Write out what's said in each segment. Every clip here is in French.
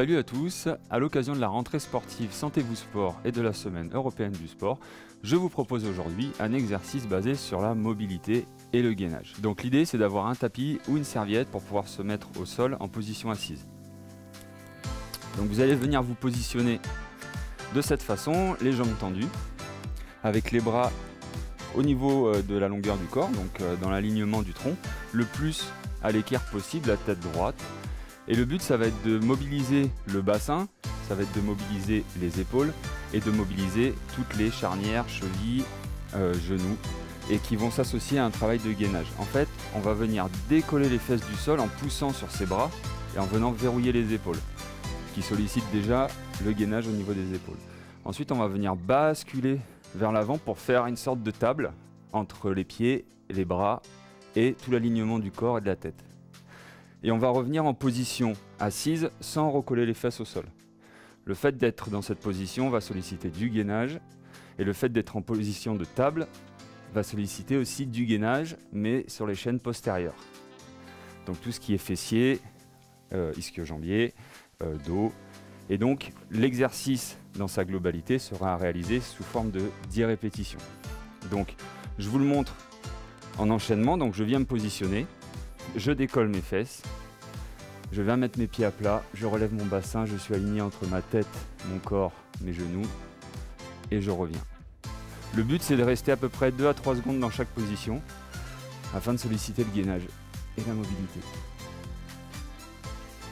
Salut à tous, à l'occasion de la rentrée sportive Sentez-vous Sport et de la semaine européenne du sport, je vous propose aujourd'hui un exercice basé sur la mobilité et le gainage. Donc l'idée c'est d'avoir un tapis ou une serviette pour pouvoir se mettre au sol en position assise. Donc vous allez venir vous positionner de cette façon, les jambes tendues, avec les bras au niveau de la longueur du corps, donc dans l'alignement du tronc, le plus à l'équerre possible, la tête droite. Et le but, ça va être de mobiliser le bassin, ça va être de mobiliser les épaules et de mobiliser toutes les charnières, chevilles, genoux, et qui vont s'associer à un travail de gainage. En fait, on va venir décoller les fesses du sol en poussant sur ses bras et en venant verrouiller les épaules, ce qui sollicite déjà le gainage au niveau des épaules. Ensuite, on va venir basculer vers l'avant pour faire une sorte de table entre les pieds, les bras et tout l'alignement du corps et de la tête. Et on va revenir en position assise sans recoller les fesses au sol. Le fait d'être dans cette position va solliciter du gainage et le fait d'être en position de table va solliciter aussi du gainage mais sur les chaînes postérieures. Donc tout ce qui est fessier, ischio-jambier, dos. Et donc l'exercice dans sa globalité sera réalisé sous forme de 10 répétitions. Donc je vous le montre en enchaînement, donc je viens me positionner. Je décolle mes fesses, je viens mettre mes pieds à plat, je relève mon bassin, je suis aligné entre ma tête, mon corps, mes genoux et je reviens. Le but c'est de rester à peu près 2 à 3 secondes dans chaque position afin de solliciter le gainage et la mobilité.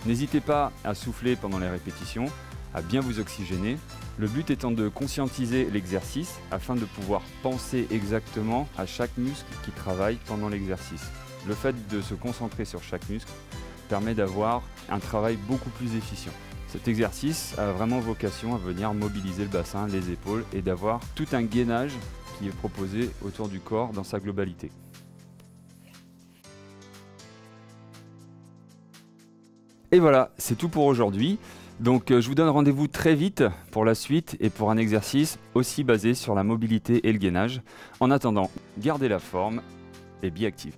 N'hésitez pas à souffler pendant les répétitions, à bien vous oxygéner. Le but étant de conscientiser l'exercice afin de pouvoir penser exactement à chaque muscle qui travaille pendant l'exercice. Le fait de se concentrer sur chaque muscle permet d'avoir un travail beaucoup plus efficient. Cet exercice a vraiment vocation à venir mobiliser le bassin, les épaules et d'avoir tout un gainage qui est proposé autour du corps dans sa globalité. Et voilà, c'est tout pour aujourd'hui. Donc je vous donne rendez-vous très vite pour la suite et pour un exercice aussi basé sur la mobilité et le gainage. En attendant, gardez la forme et be active.